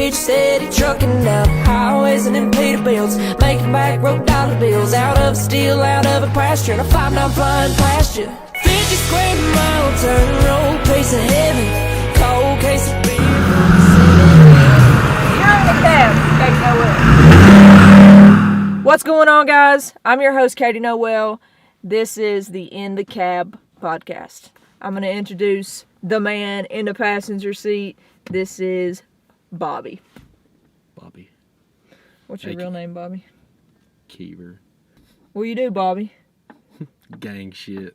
switch, steady trucking down highways and in Peterbilt's, making back road dollar bills, out of steel, out of a pasture, and a 5-9 flying past you. 50 square mile, turn road, piece of heaven, cold case of beer. You're in the cab, Katie Noel. What's going on, guys? I'm your host, Katie Noel. This is the In the Cab podcast. I'm going to introduce the man in the passenger seat. This is Bobby. Bobby. What's your real name, Bobby? Keever. What do you do, Bobby? Gang shit.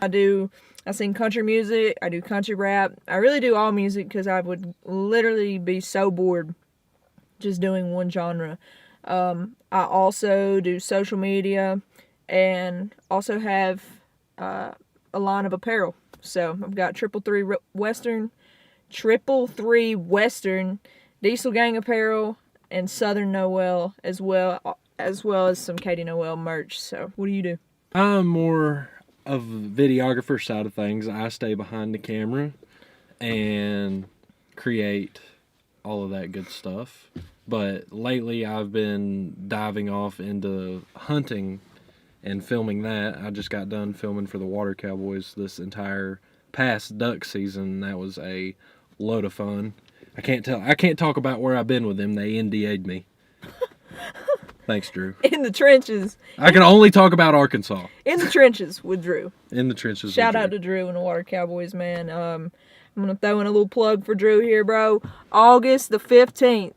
I sing country music. I do country rap. I really do all music because I would literally be so bored just doing one genre. I also do social media and also have a line of apparel. So I've got 333 Western, Diesel Gang apparel, and Southern Noel as well as some Katie Noel merch. So what do you do? I'm more of a videographer side of things. I stay behind the camera and create all of that good stuff. But lately I've been diving off into hunting and filming that. I just got done filming for the Water Cowboys this entire past duck season. That was a load of fun. I can't talk about where I've been with them. They NDA'd me. Thanks, Drew. In the trenches. I can only talk about Arkansas. In the trenches with Drew. In the trenches. Shout out to Drew and the Water Cowboys, man. I'm going to throw in a little plug for Drew here, bro. August the 15th.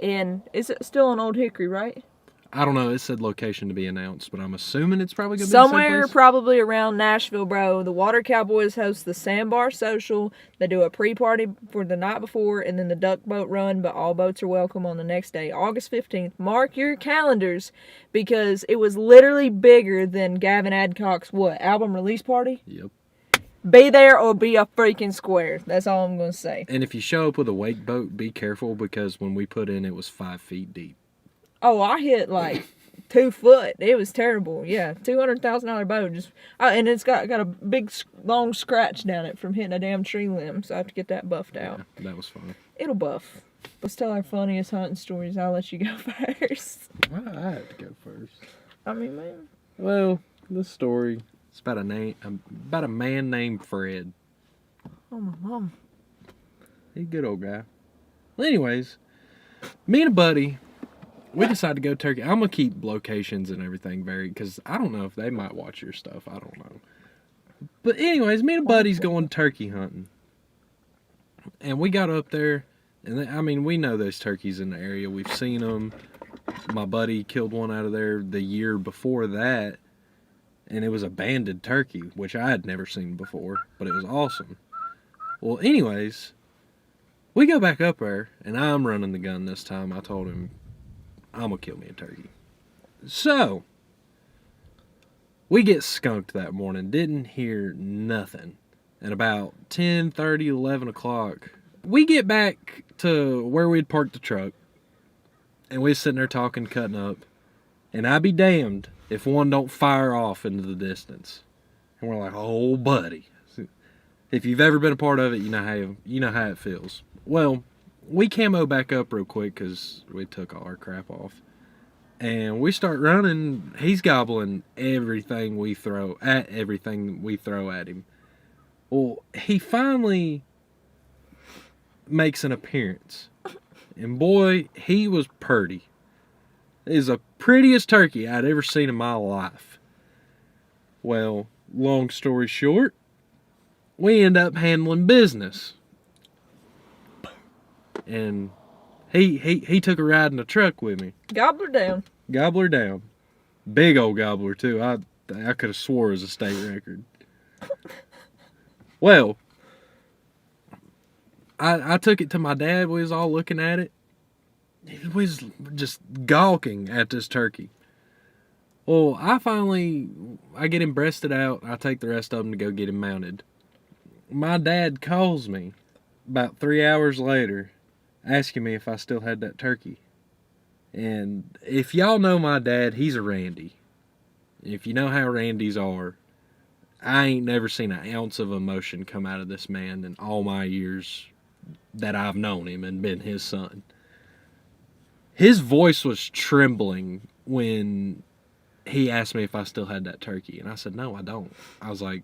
And is it still on Old Hickory, right? I don't know. It said location to be announced, but I'm assuming it's probably going to be somewhere probably around Nashville, bro. The Water Cowboys host the Sandbar Social. They do a pre-party for the night before and then the duck boat run, but all boats are welcome on the next day, August 15th. Mark your calendars because it was literally bigger than Gavin Adcock's album release party? Yep. Be there or be a freaking square. That's all I'm going to say. And if you show up with a wake boat, be careful because when we put in, it was 5 feet deep. Oh, I hit like 2 foot. It was terrible. Yeah, $200,000 boat. And it's got a big long scratch down it from hitting a damn tree limb. So I have to get that buffed out. Yeah, that was fun. It'll buff. Let's tell our funniest hunting stories. I'll let you go first. Well, I have to go first. I mean, man. Well, this story is about a man named Fred. Oh my mom. He's a good old guy. Well, anyways, me and a buddy. We decided to go turkey. I'm going to keep locations and everything varied because I don't know if they might watch your stuff. I don't know. But anyways, me and a buddy's going turkey hunting. And we got up there. And we know those turkeys in the area. We've seen them. My buddy killed one out of there the year before that. And it was a banded turkey, which I had never seen before. But it was awesome. Well, anyways, we go back up there. And I'm running the gun this time. I told him, I'm going to kill me a turkey. So, we get skunked that morning. Didn't hear nothing. And about 10:30, 11 o'clock, we get back to where we'd parked the truck. And we're sitting there talking, cutting up. And I be damned if one don't fire off into the distance. And we're like, oh, buddy. If you've ever been a part of it, you know how it feels. Well, we camo back up real quick because we took all our crap off. And we start running. He's gobbling everything we throw at him. Well, he finally makes an appearance. And boy, he was purty. It is the prettiest turkey I'd ever seen in my life. Well, long story short, we end up handling business. And he took a ride in the truck with me. Gobbler down. Big old gobbler, too. I could have swore it was a state record. Well, I took it to my dad. We was all looking at it. He was just gawking at this turkey. Well, I get him breasted out. I take the rest of them to go get him mounted. My dad calls me about 3 hours later asking me if I still had that turkey. And if y'all know my dad, he's a Randy. If you know how Randys are, I ain't never seen an ounce of emotion come out of this man in all my years that I've known him and been his son. His voice was trembling when he asked me if I still had that turkey. And I said, no, I don't. I was like,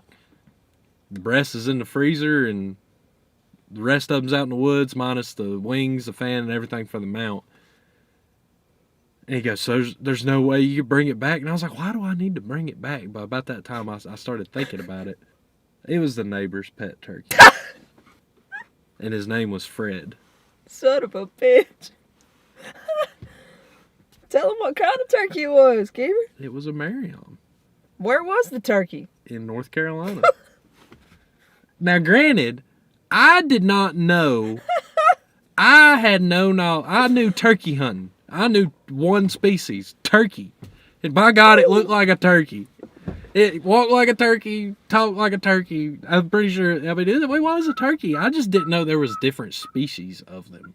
the breast is in the freezer and the rest of them's out in the woods, minus the wings, the fan, and everything for the mount. And he goes, so there's no way you could bring it back? And I was like, why do I need to bring it back? But about that time, I started thinking about it. It was the neighbor's pet turkey. And his name was Fred. Son of a bitch. Tell him what kind of turkey it was, Keeper. It was a Merriam. Where was the turkey? In North Carolina. Now, granted, I did not know. I had no knowledge. I knew turkey hunting. I knew one species, turkey. And by God, it looked like a turkey. It walked like a turkey, talked like a turkey. I'm pretty sure. I mean, it was a turkey. I just didn't know there was different species of them.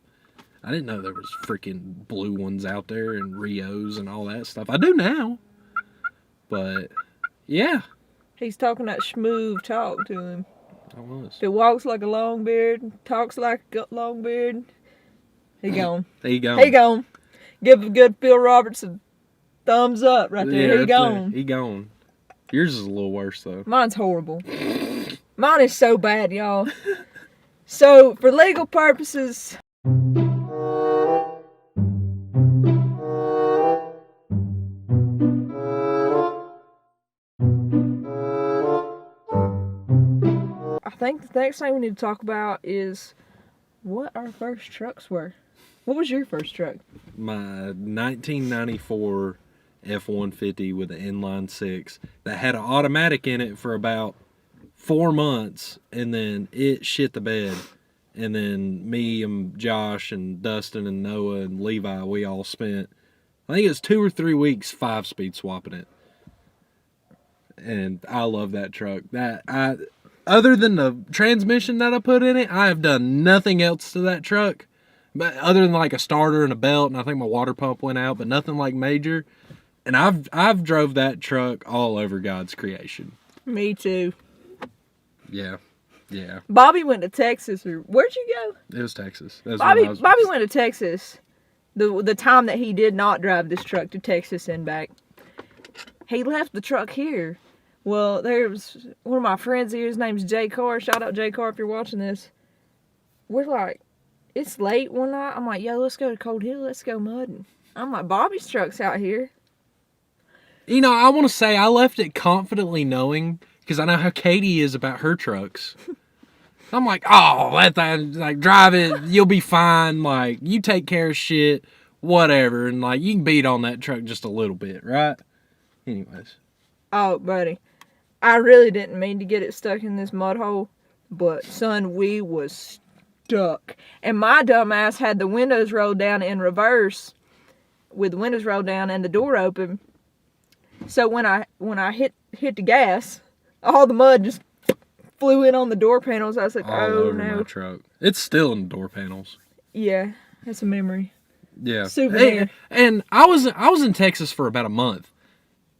I didn't know there was freaking blue ones out there and Rios and all that stuff. I do now. But, yeah. He's talking that smooth talk to him. I was. If it walks like a long beard, talks like a long beard, he gone. He gone. He gone. Give a good Phil Roberts a thumbs up right there. Yeah, he gone. He gone. Yours is a little worse, though. Mine's horrible. Mine is so bad, y'all. So, for legal purposes... I think the next thing we need to talk about is what our first trucks were. What was your first truck? My 1994 F-150 with an inline 6 that had an automatic in it for about 4 months, and then it shit the bed. And then me and Josh and Dustin and Noah and Levi, we all spent, I think it was 2 or 3 weeks 5-speed swapping it. And I love that truck. Other than the transmission that I put in it, I have done nothing else to that truck. But other than like a starter and a belt, and I think my water pump went out, but nothing like major. And I've drove that truck all over God's creation. Me too. Yeah. Yeah. Bobby went to Texas, or where'd you go? It was Texas. That's Bobby went to Texas. The time that he did not drive this truck to Texas and back. He left the truck here. Well, there's one of my friends here, his name's Jay Carr. Shout out Jay Carr if you're watching this. We're like, it's late one night. I'm like, yo, let's go to Cold Hill. Let's go mudding. I'm like, Bobby's truck's out here. You know, I want to say I left it confidently knowing, because I know how Katie is about her trucks. I'm like, oh, that thing, like, drive it. You'll be fine. Like, you take care of shit, whatever. And, like, you can beat on that truck just a little bit, right? Anyways. Oh, buddy. I really didn't mean to get it stuck in this mud hole, but son, we was stuck. And my dumb ass had the windows rolled down in reverse, with the windows rolled down and the door open. So when I hit the gas, all the mud just flew in on the door panels. I was like, all oh over no. My truck. It's still in the door panels. Yeah, that's a memory. Yeah. Souvenir. And I was in Texas for about a month.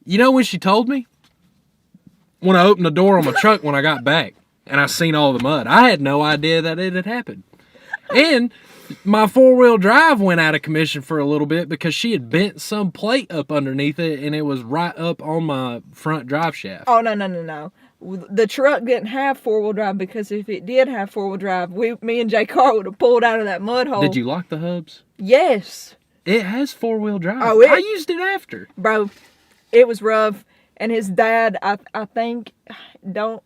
You know when she told me? When I opened the door on my truck when I got back and I seen all the mud. I had no idea that it had happened. And my 4-wheel drive went out of commission for a little bit because she had bent some plate up underneath it and it was right up on my front drive shaft. Oh, no. The truck didn't have 4-wheel drive, because if it did have 4-wheel drive, me and Jay Carr would have pulled out of that mud hole. Did you lock the hubs? Yes. It has 4-wheel drive. Oh, I used it after. Bro, it was rough. And his dad, I think, don't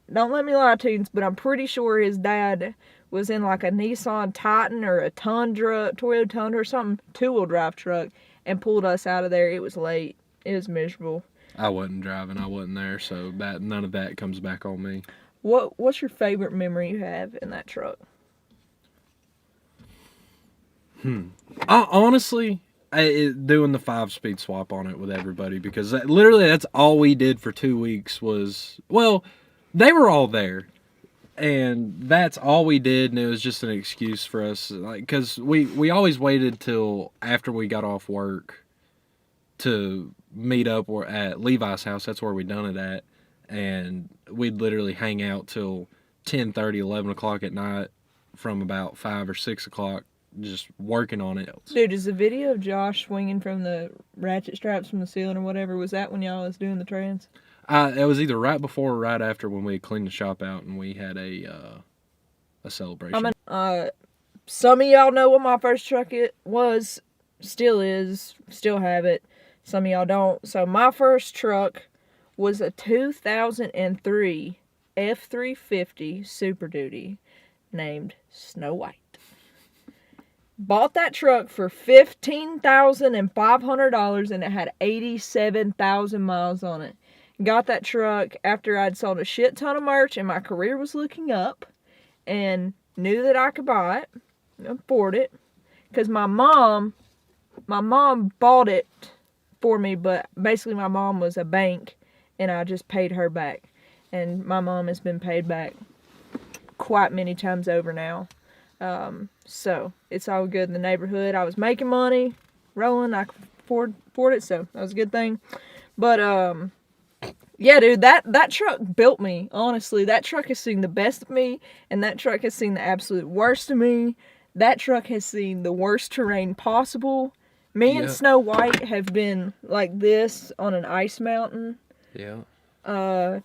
let me lie to you, but I'm pretty sure his dad was in like a Nissan Titan or a Toyota Tundra or something, 2-wheel drive truck, and pulled us out of there. It was late. It was miserable. I wasn't driving. I wasn't there, so none of that comes back on me. What's your favorite memory you have in that truck? Honestly, doing the 5-speed swap on it with everybody, because literally that's all we did for 2 weeks was, well, they were all there, and that's all we did, and it was just an excuse for us, like, because we always waited till after we got off work to meet up at Levi's house. That's where we done it at, and we'd literally hang out till 10:30, 11 o'clock at night, from about 5 or 6 o'clock, just working on it. Dude, is the video of Josh swinging from the ratchet straps from the ceiling or whatever, was that when y'all was doing the trans? It was either right before or right after when we had cleaned the shop out and we had a celebration. Some of y'all know what my first truck was, still is, still have it. Some of y'all don't. So my first truck was a 2003 F-350 Super Duty named Snow White. Bought that truck for $15,500 and it had 87,000 miles on it. Got that truck after I'd sold a shit ton of merch and my career was looking up, and knew that I could buy it, afford it, because my mom bought it for me, but basically my mom was a bank and I just paid her back, and my mom has been paid back quite many times over now. So it's all good in the neighborhood. I was making money, rolling, I could afford it, so that was a good thing. But yeah, dude, that truck built me, honestly. That truck has seen the best of me, and that truck has seen the absolute worst of me. That truck has seen the worst terrain possible. Me and Snow White have been like this on an ice mountain. Yeah.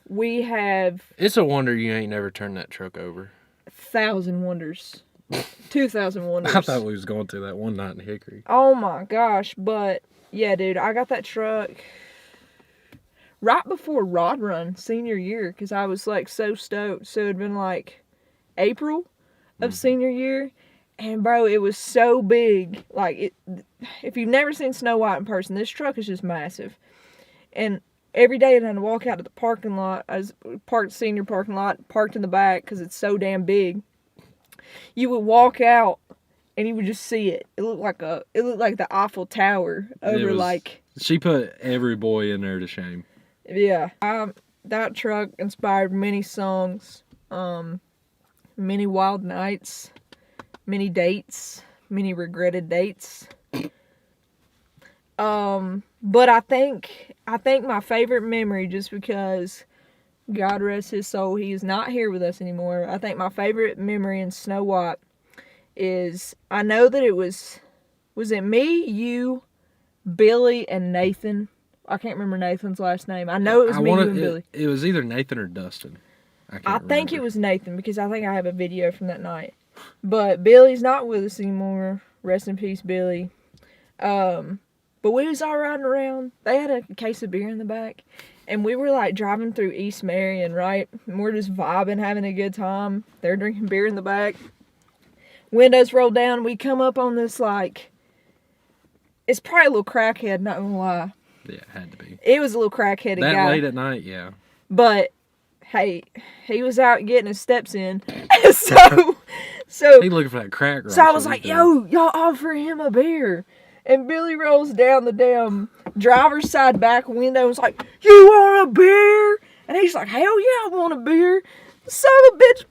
We have... It's a wonder you ain't never turned that truck over. 1,000 wonders. 2,000 wonders. I thought we was going through that one night in Hickory. Oh my gosh, but yeah, dude, I got that truck right before Rod Run senior year, because I was like so stoked. So it'd been like April of senior year, and bro, it was so big. Like, if you've never seen Snow White in person, this truck is just massive. And every day I'd walk out to the parking lot. I was parked senior parking lot, parked in the back because it's so damn big. You would walk out and you would just see it. It looked like the Eiffel Tower over like. She put every boy in there to shame. Yeah, that truck inspired many songs, many wild nights, many dates, many regretted dates. But I think my favorite memory, just because God rest his soul, he is not here with us anymore. I think my favorite memory in Snow White is, I know that it was it me, you, Billy, and Nathan? I can't remember Nathan's last name. I know it was me, you, and Billy. It was either Nathan or Dustin. I think it was Nathan, because I think I have a video from that night. But Billy's not with us anymore. Rest in peace, Billy. But we was all riding around. They had a case of beer in the back. And we were like driving through East Marion, right? And we're just vibing, having a good time. They're drinking beer in the back. Windows rolled down. We come up on this, like, it's probably a little crackhead, not gonna lie. Yeah, it had to be. It was a little crackheaded guy. That late at night, yeah. But hey, he was out getting his steps in. so he looking for that crack rock. So I was like, yo, y'all offer him a beer. And Billy rolls down the damn driver's side back window and was like, you want a beer? And he's like, hell yeah, I want a beer. Son of a bitch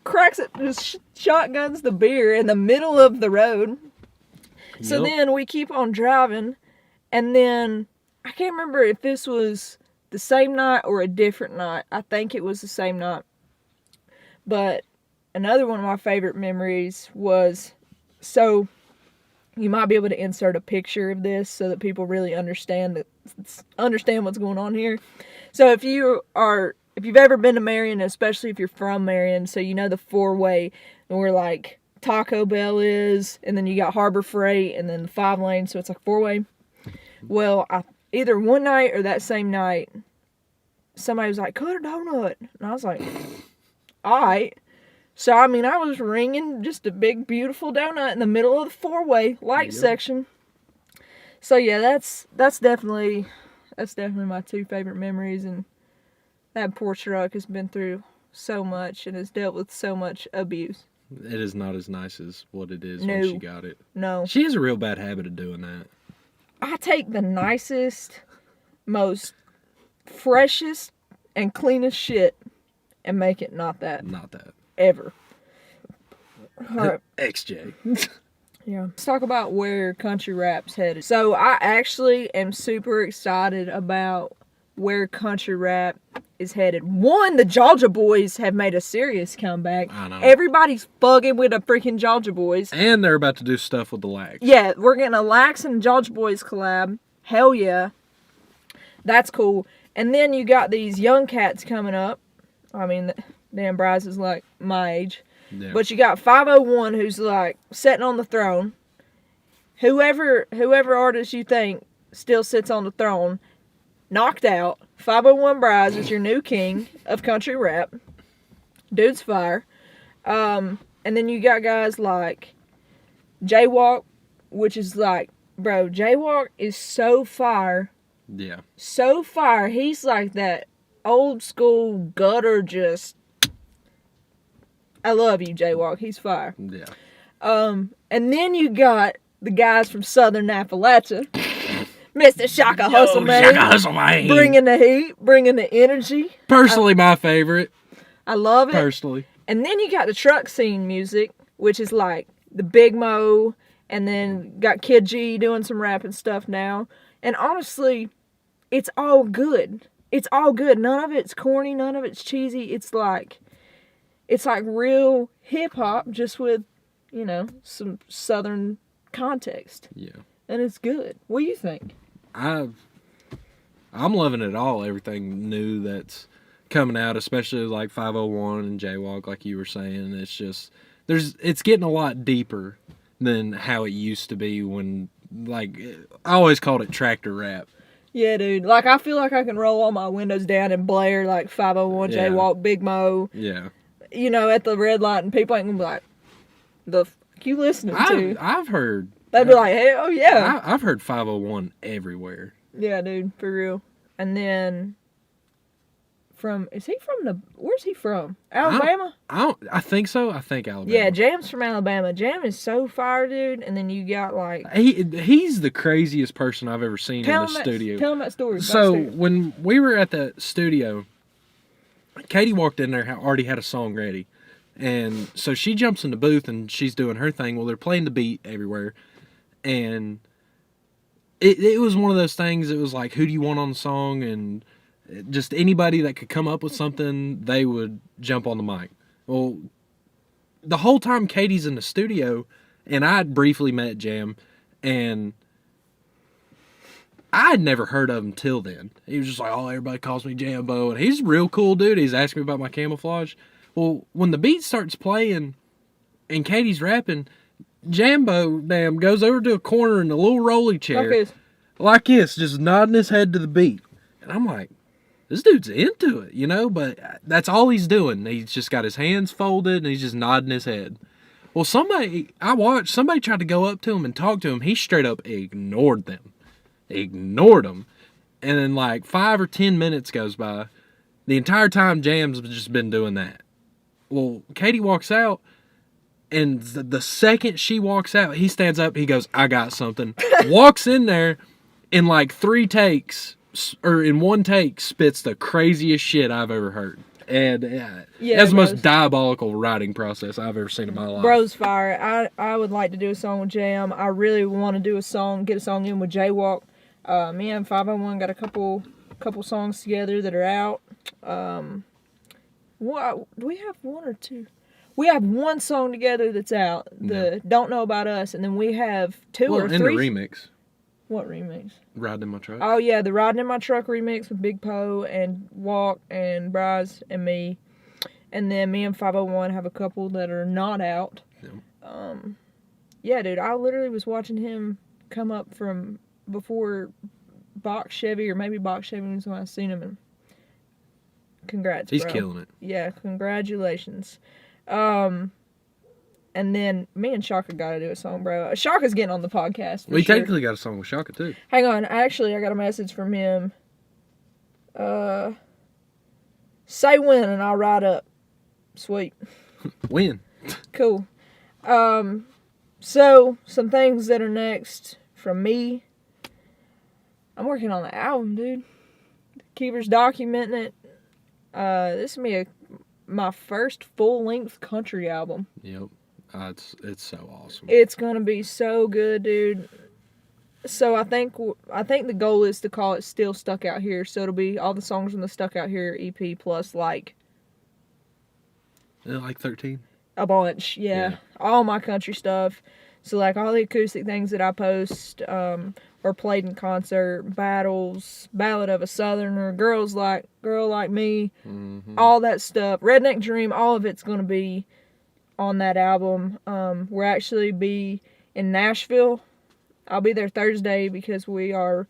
cracks it, just shotguns the beer in the middle of the road. Yep. So then we keep on driving, and then I can't remember if this was the same night or a different night. I think it was the same night. But another one of my favorite memories was, so you might be able to insert a picture of this so that people really understand what's going on here. So if you've ever been to Marion, especially if you're from Marion, so you know the four-way where like Taco Bell is, and then you got Harbor Freight, and then the 5-lane, so it's like four-way. Well, either one night or that same night, somebody was like, cut a donut. And I was like, all right. So, I mean, I was ringing just a big, beautiful donut in the middle of the four-way light section. So, yeah, that's definitely my two favorite memories. And that poor truck has been through so much and has dealt with so much abuse. It is not as nice as what it is when she got it. No. She has a real bad habit of doing that. I take the nicest, most freshest, and cleanest shit and make it not that. Not that. Ever. Right. XJ. Yeah. Let's talk about where country rap's headed. So I actually am super excited about where country rap is headed. One, the Georgia Boys have made a serious comeback. I know. Everybody's bugging with the freaking Georgia Boys. And they're about to do stuff with the Lax. Yeah, we're getting a Lax and Georgia Boys collab. Hell yeah. That's cool. And then you got these young cats coming up. I mean, Dan Bryce is like my age. Yeah. But you got 501 who's like sitting on the throne. Whoever artist you think still sits on the throne, knocked out. 501 Bryce is your new king of country rap. Dude's fire. And then you got guys like Jaywalk, which is like, bro, Jaywalk is so fire. Yeah. So fire. He's like that old school gutter just... I love you, Jaywalk. He's fire. Yeah. And then you got the guys from Southern Appalachia. Mr. Shaka Hustle Man. Shaka Hustle Man. Bringing the heat, bringing the energy. Personally, my favorite. I love it. Personally. And then you got the truck scene music, which is like the Big Mo, and then got Kid G doing some rapping stuff now. And honestly, it's all good. It's all good. None of it's corny. None of it's cheesy. It's like real hip hop, just with, you know, some Southern context. Yeah. And it's good. What do you think? I'm loving it all. Everything new that's coming out, especially like 501 and Jaywalk, like you were saying. It's just it's getting a lot deeper than how it used to be when, like, I always called it tractor rap. Yeah, dude. Like, I feel like I can roll all my windows down and blare like 501 Jaywalk, Big Mo. Yeah. You know, at the red light, and people ain't gonna be like, "The fuck you listening to?" I've heard. They'd be like, "Hell yeah!" I've heard 501 everywhere. Yeah, dude, for real. And then where's he from? Alabama? I think so. I think Alabama. Yeah, Jam's from Alabama. Jam is so fire, dude. And then you got like he's the craziest person I've ever seen in the studio. Tell him that story. So when we were at the studio, Katie walked in there, already had a song ready. And so she jumps in the booth and she's doing her thing. Well, they're playing the beat everywhere. And it was one of those things, it was like, who do you want on the song? And just anybody that could come up with something, they would jump on the mic. Well, the whole time Katie's in the studio, and I had briefly met Jam, and I had never heard of him till then. He was just like, oh, everybody calls me Jambo, and he's a real cool dude. He's asking me about my camouflage. Well, when the beat starts playing and Katie's rapping, Jambo, goes over to a corner in a little rolly chair. Like this, just nodding his head to the beat. And I'm like, this dude's into it, you know? But that's all he's doing. He's just got his hands folded and he's just nodding his head. Well, somebody tried to go up to him and talk to him. He straight up ignored them. Ignored them. And then like 5 or 10 minutes goes by. The entire time Jam's just been doing that. Well, Katie walks out, and the second she walks out, he stands up, he goes, I got something. Walks in there, in like 3 takes, or in 1 take, spits the craziest shit I've ever heard. And that's the most diabolical writing process I've ever seen in my life. Bro's fire. I would like to do a song with Jam. I really want to do a song, get a song in with Jaywalk. Me and 501 got a couple songs together that are out. Do we have 1 or 2? We have 1 song together that's out. The Don't Know About Us, and then we have 2 or 3. In the remix. What remix? Riding in My Truck. Oh yeah, the Riding in My Truck remix with Big Poe and Walk and Bryce and me. And then me and 501 have a couple that are not out. Yeah. Yeah, dude, I literally was watching him come up from before Box Chevy, or maybe Box Chevy was when I seen him. And congrats, He's bro. killing it. Yeah, congratulations. And then me and Shaka gotta do a song, bro. Shaka's getting on the podcast. We technically got a song with Shaka too. Hang on, I got a message from him. Say when and I'll write up. Sweet. When? Cool. So some things that are next from me. I'm working on the album, dude. Keeper's documenting it. This will be my first full-length country album. Yep. It's so awesome. It's gonna be so good, dude. So I think the goal is to call it Still Stuck Out Here. So it'll be all the songs from the Stuck Out Here EP plus like 13. a bunch. Yeah. All my country stuff. So like all the acoustic things that I post or played in concert, battles, Ballad of a Southerner, Girl Like Me, all that stuff. Redneck Dream, all of it's going to be on that album. We'll actually be in Nashville. I'll be there Thursday because we are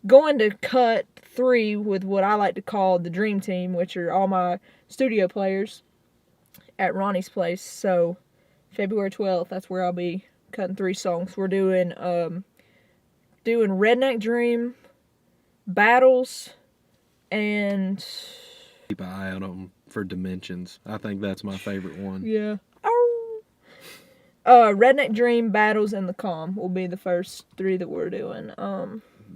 going to cut 3 with what I like to call the Dream Team, which are all my studio players at Ronnie's place. So February 12th, that's where I'll be cutting 3 songs. We're doing Redneck Dream, Battles, and keep an eye out on for Dimensions. I think that's my favorite one. Yeah. Redneck Dream, Battles, and The Calm will be the first 3 that we're doing.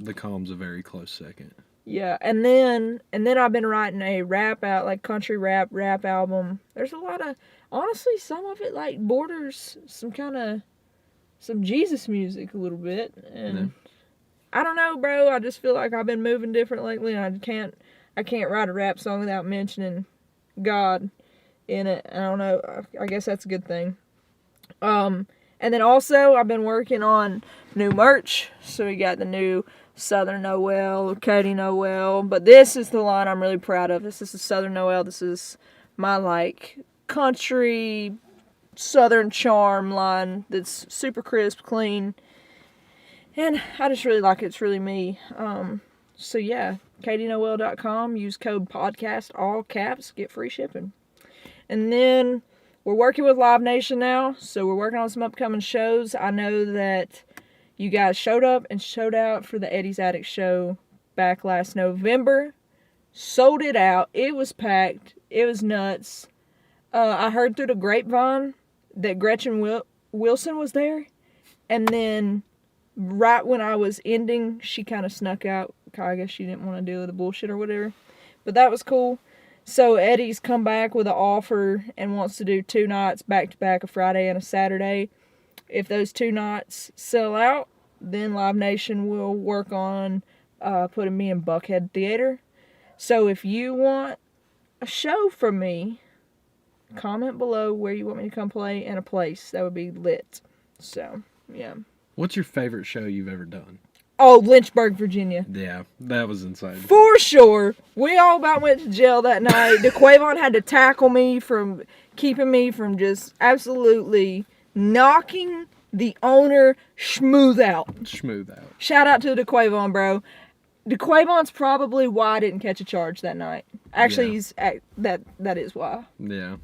The Calm's a very close second. Yeah, and then I've been writing a rap out, like country rap album. There's a lot of, honestly, some of it like borders some Jesus music a little bit, and I don't know, bro. I just feel like I've been moving different lately, and I can't write a rap song without mentioning God in it. I don't know. I guess that's a good thing. And then also I've been working on new merch. So we got the new Southern Noel, Katie Noel, but this is the line I'm really proud of. This is the Southern Noel. This is my like country Southern charm line that's super crisp, clean, and I just really like it. It's really me. So yeah, katienoel.com, use code podcast, all caps, get free shipping. And then we're working with Live Nation now, so we're working on some upcoming shows. I know that you guys showed up and showed out for the Eddie's Attic show back last November. Sold it out. It was packed. It was nuts. I heard through the grapevine that Gretchen Wilson was there. And then right when I was ending, she kind of snuck out. I guess she didn't want to deal with the bullshit or whatever. But that was cool. So Eddie's come back with an offer and wants to do 2 nights back-to-back, a Friday and a Saturday. If those 2 nights sell out, then Live Nation will work on putting me in Buckhead Theater. So if you want a show from me, comment below where you want me to come play and a place. That would be lit. So, yeah. What's your favorite show you've ever done? Oh, Lynchburg, Virginia. Yeah, that was insane. For sure. We all about went to jail that night. DeQuavon had to tackle me from keeping me from just absolutely knocking the owner smooth out. Shout out to DeQuavon, bro. DeQuavon's probably why I didn't catch a charge that night. Actually, that is why. Yeah.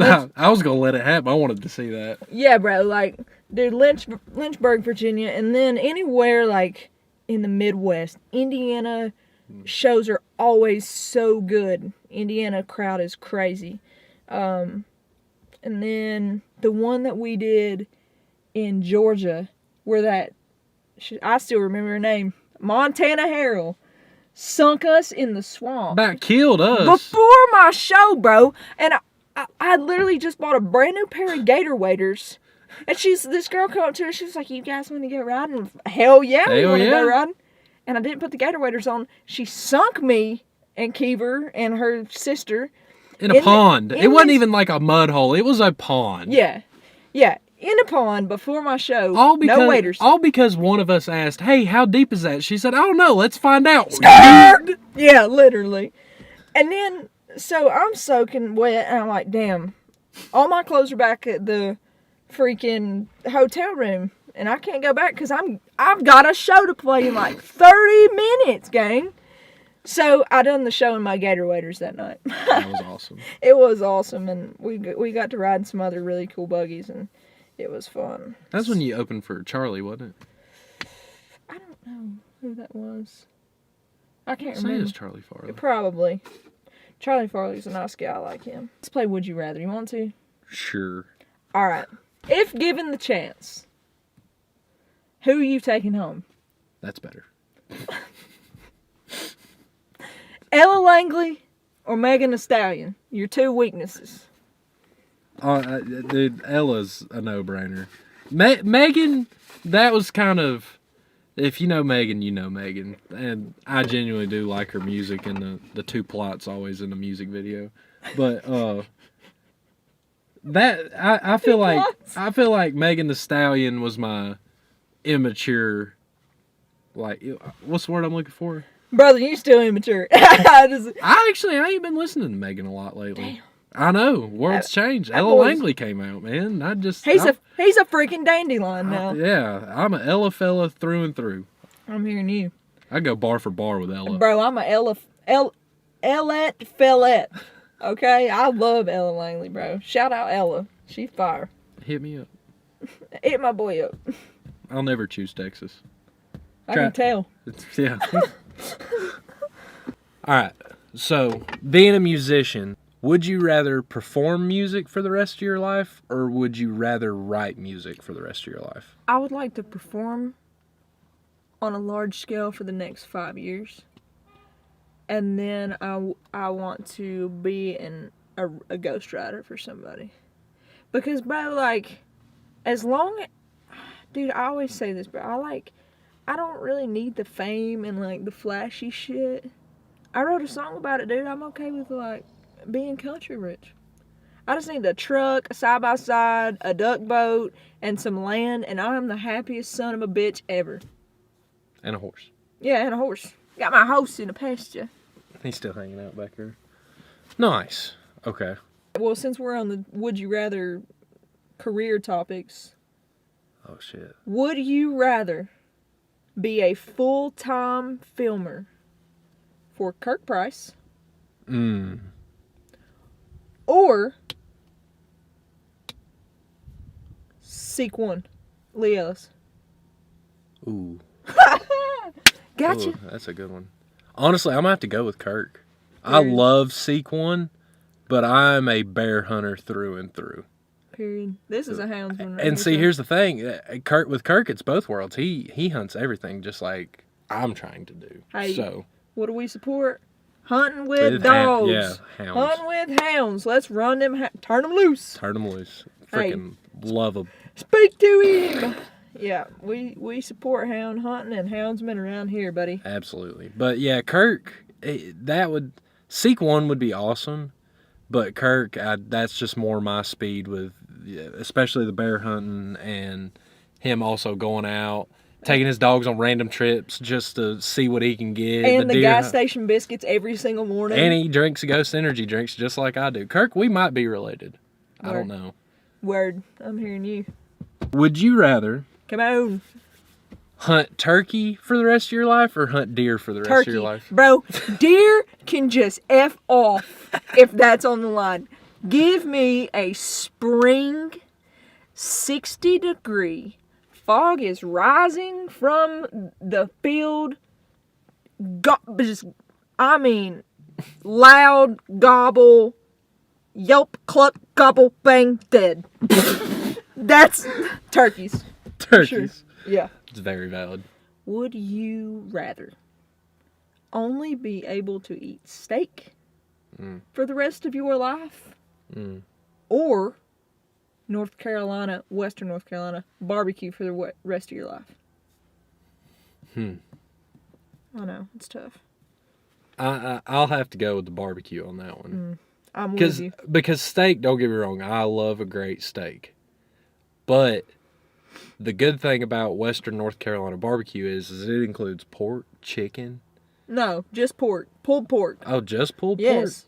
I was gonna let it happen. I wanted to see that. Yeah, bro. Like, dude, Lynchburg, Virginia, and then anywhere like in the Midwest, Indiana shows are always so good. Indiana crowd is crazy. And then the one that we did in Georgia, where I still remember her name, Montana Harrell, sunk us in the swamp. About killed us. Before my show, bro. And I literally just bought a brand new pair of gator waders. And this girl come up to her, she was like, "You guys want to go riding?" Hell yeah, we want to go riding. And I didn't put the gator waders on. She sunk me and Keever and her sister in a pond. It wasn't even like a mud hole. It was a pond. Yeah. Yeah. In a pond before my show. No waders. All because one of us asked, "Hey, how deep is that?" She said, "I don't know. Let's find out." Scared! Yeah, literally. And then, so I'm soaking wet, and I'm like, damn. All my clothes are back at the freaking hotel room, and I can't go back because I've got a show to play in like 30 minutes, gang. So I done the show in my gator waders that night. That was awesome. It was awesome, and we got to ride in some other really cool buggies, and it was fun. That's when you opened for Charlie, wasn't it? I don't know who that was. I can't Say remember. it's Charlie Farley. Probably. Charlie Farley's a nice guy. I like him. Let's play Would You Rather. You want to? Sure. All right. If given the chance, who are you taking home? That's better. Ella Langley or Megan Thee Stallion? Your 2 weaknesses. Dude, Ella's a no-brainer. Megan, that was kind of If you know Megan, you know Megan. And I genuinely do like her music, and the two plots always in the music video. But I feel like Megan Thee Stallion was my immature, like, what's the word I'm looking for? Brother, you still immature. I ain't been listening to Megan a lot lately. Damn. I know, world's changed. Ella Langley came out, man. He's a freaking dandelion now. Yeah, I'm an Ella fella through and through. I'm hearing you. I go bar for bar with Ella. Bro, I'm a Ellette fellette. Okay? I love Ella Langley, bro. Shout out Ella. She's fire. Hit me up. Hit my boy up. I'll never choose Texas. I can tell. Yeah. Alright, so being a musician, would you rather perform music for the rest of your life, or would you rather write music for the rest of your life? I would like to perform on a large scale for the next 5 years. And then I want to be a ghostwriter for somebody. Because, bro, like, dude, I always say this, bro, I don't really need the fame and, like, the flashy shit. I wrote a song about it, dude. I'm okay with, like, being country rich. I just need a truck, a side-by-side, a duck boat, and some land, and I am the happiest son of a bitch ever. And a horse. Yeah, and a horse. Got my horse in the pasture. He's still hanging out back there. Nice. Okay. Well, since we're on the would you rather career topics. Oh, shit. Would you rather be a full-time filmer for Kirk Price? Or Seek One, Lee Ellis. Ooh. Gotcha. Ooh, that's a good one. Honestly, I'm going to have to go with Kirk. I love Seek One, but I'm a bear hunter through and through. Period. This is a houndsman. Right and see, here's the thing. With Kirk, it's both worlds. He hunts everything just like I'm trying to do. Hey, so what do we support? Hunting with dogs. Hounds. Hunting with hounds. Let's run them. Turn them loose. Turn them loose. Freaking love them. Speak to him. Yeah, we support hound hunting and houndsmen around here, buddy. Absolutely. But yeah, Kirk, Seek One would be awesome, but Kirk, that's just more my speed with, especially the bear hunting and him also going out, taking his dogs on random trips just to see what he can get. And the gas station biscuits every single morning. And he drinks Ghost Energy drinks just like I do. Kirk, we might be related. Word. I don't know. Word. I'm hearing you. Would you rather... Come on. Hunt turkey for the rest of your life or hunt deer for the rest of your life? Bro, deer can just F off if that's on the line. Give me a spring, 60-degree, fog is rising from the field, loud, gobble, yelp, cluck, gobble, bang, dead. That's turkeys. Turkeys. Sure. Yeah. It's very valid. Would you rather only be able to eat steak for the rest of your life? Or Western North Carolina, barbecue for the rest of your life? I know, it's tough. I'll have to go with the barbecue on that one. I'm with you. Because steak, don't get me wrong, I love a great steak. But the good thing about Western North Carolina barbecue is it includes pork, chicken. No, just pork. Pulled pork. Oh, just pulled pork? Yes.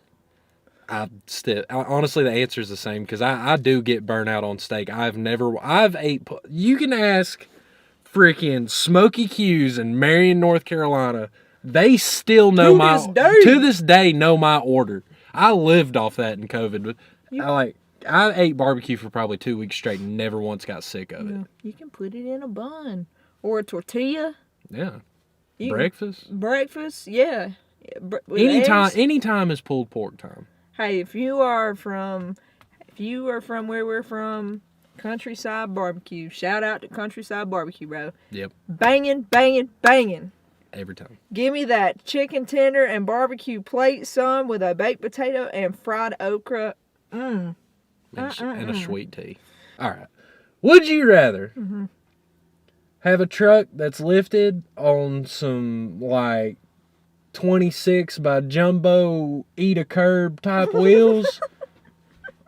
Honestly, the answer is the same because I do get burnt out on steak. You can ask freaking Smoky Q's in Marion, North Carolina. They still know to this day know my order. I lived off that in COVID. I ate barbecue for probably 2 weeks straight and never once got sick of it. You can put it in a bun or a tortilla. Yeah. Breakfast, yeah. Anytime is pulled pork time. Hey, if you are from where we're from, Countryside Barbecue. Shout out to Countryside Barbecue, bro. Yep. Banging, banging, banging. Every time. Give me that chicken tender and barbecue plate, son, with a baked potato and fried okra. And a sweet tea. All right. Would you rather have a truck that's lifted on some, like, 26 by jumbo eat a curb type wheels,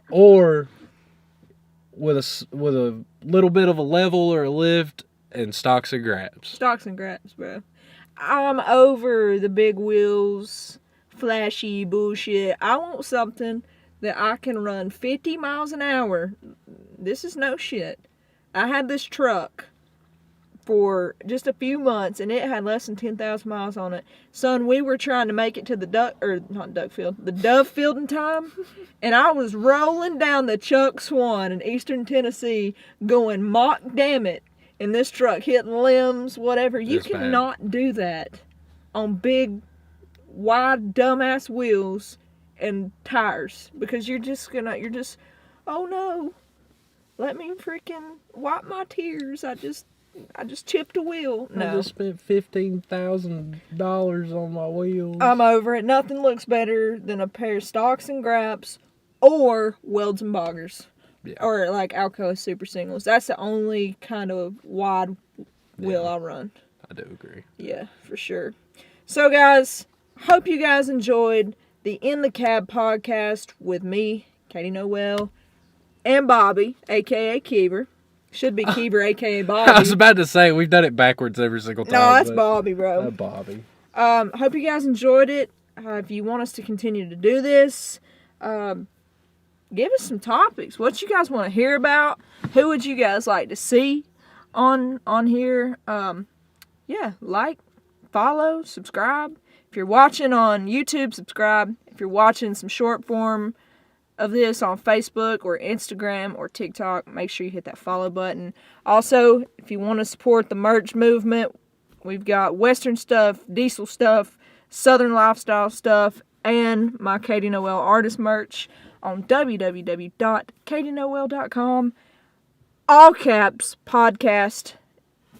or with a little bit of a level or a lift and stocks and grabs. Stocks and grabs, bro. I'm over the big wheels, flashy bullshit. I want something that I can run 50 miles an hour. This is no shit. I had this truck for just a few months, and it had less than 10,000 miles on it. Son, we were trying to make it to the Dove Field in time, and I was rolling down the Chuck Swan in eastern Tennessee going mock damn it in this truck, hitting limbs, whatever. You cannot do that on big, wide, dumbass wheels and tires, because you're just, oh no, let me freaking wipe my tears. I just chipped a wheel. No. I just spent $15,000 on my wheels. I'm over it. Nothing looks better than a pair of stocks and graps or welds and boggers. Yeah. Or like Alcoa Super Singles. That's the only kind of wide wheel I'll run. I do agree. Yeah, for sure. So guys, hope you guys enjoyed the In the Cab podcast with me, Katie Noel, and Bobby, a.k.a. Keever. Should be Keever, a.k.a. Bobby. I was about to say, we've done it backwards every single time. No, that's Bobby, bro. Bobby. Hope you guys enjoyed it. If you want us to continue to do this, give us some topics. What you guys want to hear about? Who would you guys like to see on here? Yeah, like, follow, subscribe. If you're watching on YouTube, subscribe. If you're watching some short form of this on Facebook or Instagram or TikTok, make sure you hit that follow button. Also, if you want to support the merch movement, we've got Western stuff, diesel stuff, Southern lifestyle stuff, and my Katie Noel artist merch on www.katienoel.com. All caps podcast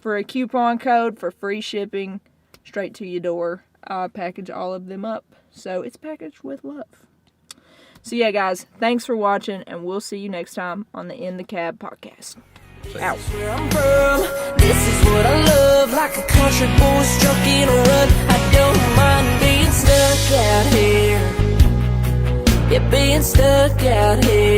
for a coupon code for free shipping straight to your door. I package all of them up, so it's packaged with love. So yeah, guys, thanks for watching, and we'll see you next time on the In the Cab podcast. Out. This is where I'm from. This is what I love. Like a country boy struck in a rut. I don't mind being stuck out here. Yeah, being stuck out here.